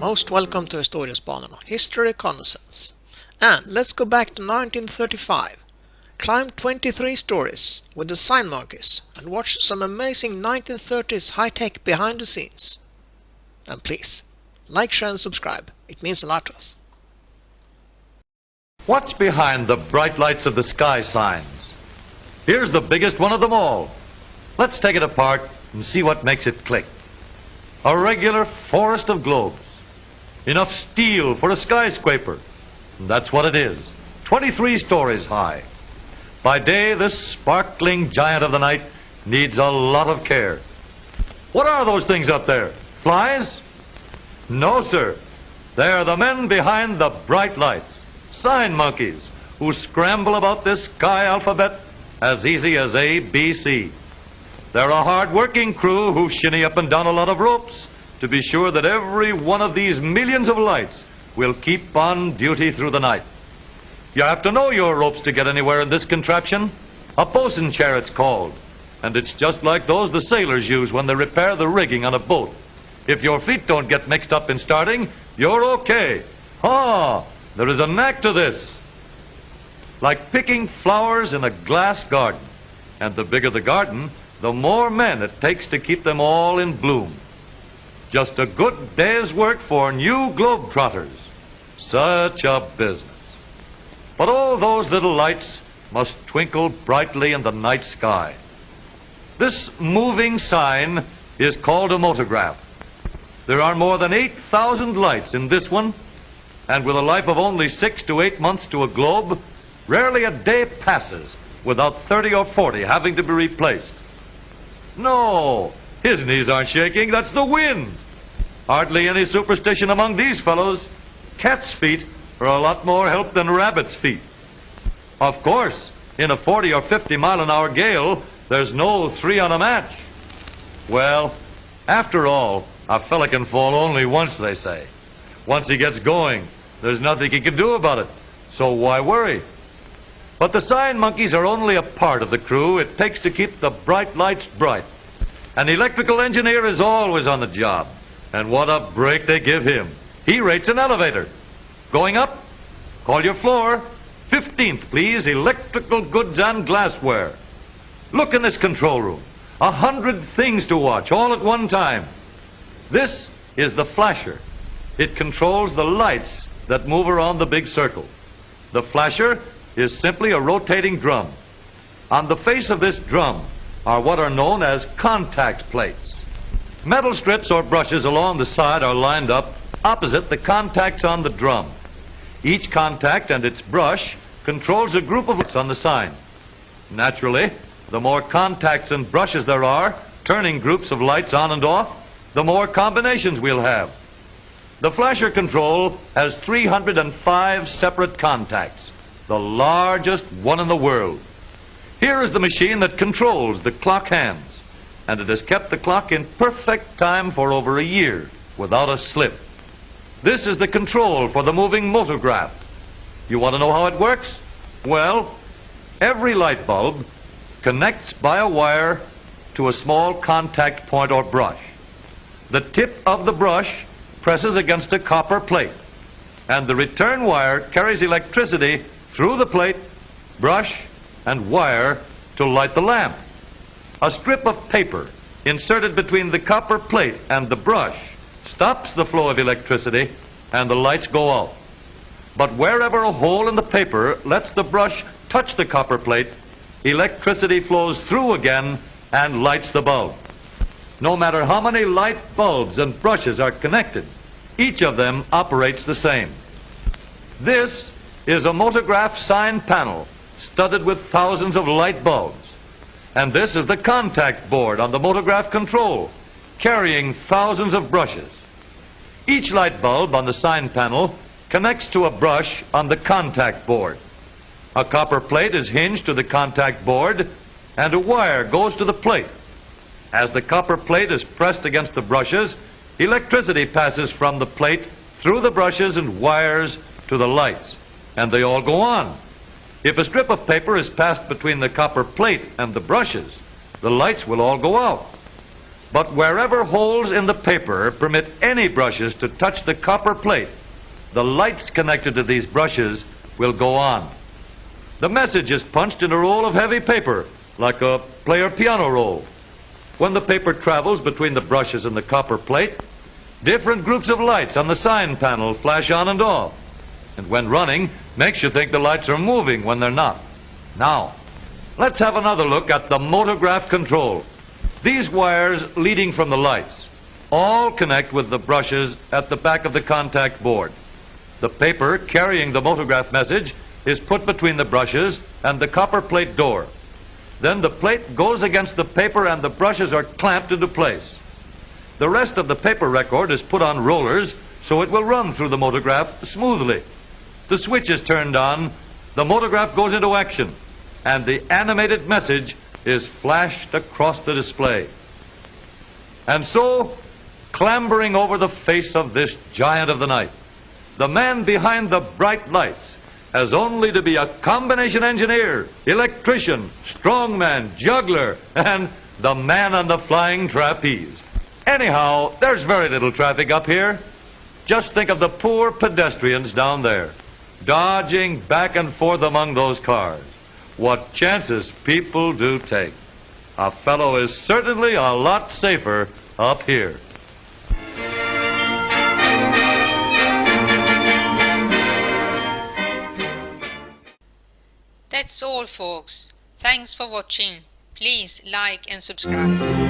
Most welcome to Historiesbanorna, History Reconnaissance. And let's go back to 1935. Climb 23 stories with the sign monkeys and watch some amazing 1930s high-tech behind the scenes. And please, like, share and subscribe. It means a lot to us. What's behind the bright lights of the sky signs? Here's the biggest one of them all. Let's take it apart and see what makes it click. A regular forest of globes. Enough steel for a skyscraper. And that's what it is. 23 stories high. By day, this sparkling giant of the night needs a lot of care. What are those things up there? Flies? No, sir. They're the men behind the bright lights. Sign monkeys who scramble about this sky alphabet as easy as A, B, C. They're a hard-working crew who shinny up and down a lot of ropes to be sure that every one of these millions of lights will keep on duty through the night. You have to know your ropes to get anywhere in this contraption. A bosun chair it's called. And it's just like those the sailors use when they repair the rigging on a boat. If your feet don't get mixed up in starting, you're okay. There is a knack to this. Like picking flowers in a glass garden. And the bigger the garden, the more men it takes to keep them all in bloom. Just a good day's work for new globetrotters. Such a business. But all those little lights must twinkle brightly in the night sky. This moving sign is called a motograph. There are more than 8,000 lights in this one, and with a life of only 6 to 8 months to a globe, rarely a day passes without 30 or 40 having to be replaced. No, his knees aren't shaking, that's the wind. Hardly any superstition among these fellows. Cat's feet are a lot more help than rabbit's feet. Of course, in a 40 or 50 mile an hour gale, there's no 3 on a match. Well, after all, a fella can fall only once, they say. Once he gets going, there's nothing he can do about it. So why worry? But the sign monkeys are only a part of the crew it takes to keep the bright lights bright. An electrical engineer is always on the job. And what a break they give him. He rates an elevator. Going up? Call your floor. 15th, please, electrical goods and glassware. Look in this control room. 100 things to watch all at one time. This is the flasher. It controls the lights that move around the big circle. The flasher is simply a rotating drum. On the face of this drum are what are known as contact plates. Metal strips or brushes along the side are lined up opposite the contacts on the drum. Each contact and its brush controls a group of lights on the sign. Naturally, the more contacts and brushes there are, turning groups of lights on and off, the more combinations we'll have. The flasher control has 305 separate contacts, the largest one in the world. Here is the machine that controls the clock hands, and it has kept the clock in perfect time for over a year without a slip. This is the control for the moving motograph. You want to know how it works? Well, every light bulb connects by a wire to a small contact point or brush. The tip of the brush presses against a copper plate, and the return wire carries electricity through the plate, brush, and wire to light the lamp. A strip of paper inserted between the copper plate and the brush stops the flow of electricity, and the lights go out. But wherever a hole in the paper lets the brush touch the copper plate, electricity flows through again and lights the bulb. No matter how many light bulbs and brushes are connected, each of them operates the same. This is a motograph sign panel studded with thousands of light bulbs. And this is the contact board on the motograph control, carrying thousands of brushes. Each light bulb on the sign panel connects to a brush on the contact board. A copper plate is hinged to the contact board, and a wire goes to the plate. As the copper plate is pressed against the brushes, electricity passes from the plate through the brushes and wires to the lights, and they all go on. If a strip of paper is passed between the copper plate and the brushes, the lights will all go out. But wherever holes in the paper permit any brushes to touch the copper plate, the lights connected to these brushes will go on. The message is punched in a roll of heavy paper, like a player piano roll. When the paper travels between the brushes and the copper plate, different groups of lights on the sign panel flash on and off. And when running, makes you think the lights are moving when they're not. Now, let's have another look at the motograph control. These wires leading from the lights all connect with the brushes at the back of the contact board. The paper carrying the motograph message is put between the brushes and the copper plate door. Then the plate goes against the paper and the brushes are clamped into place. The rest of the paper record is put on rollers so it will run through the motograph smoothly. The switch is turned on, the motograph goes into action, and the animated message is flashed across the display. And so, clambering over the face of this giant of the night, the man behind the bright lights has only to be a combination engineer, electrician, strongman, juggler, and the man on the flying trapeze. Anyhow, there's very little traffic up here. Just think of the poor pedestrians down there, dodging back and forth among those cars. What chances people do take. A fellow is certainly a lot safer up here. That's all, folks. Thanks for watching. Please like and subscribe.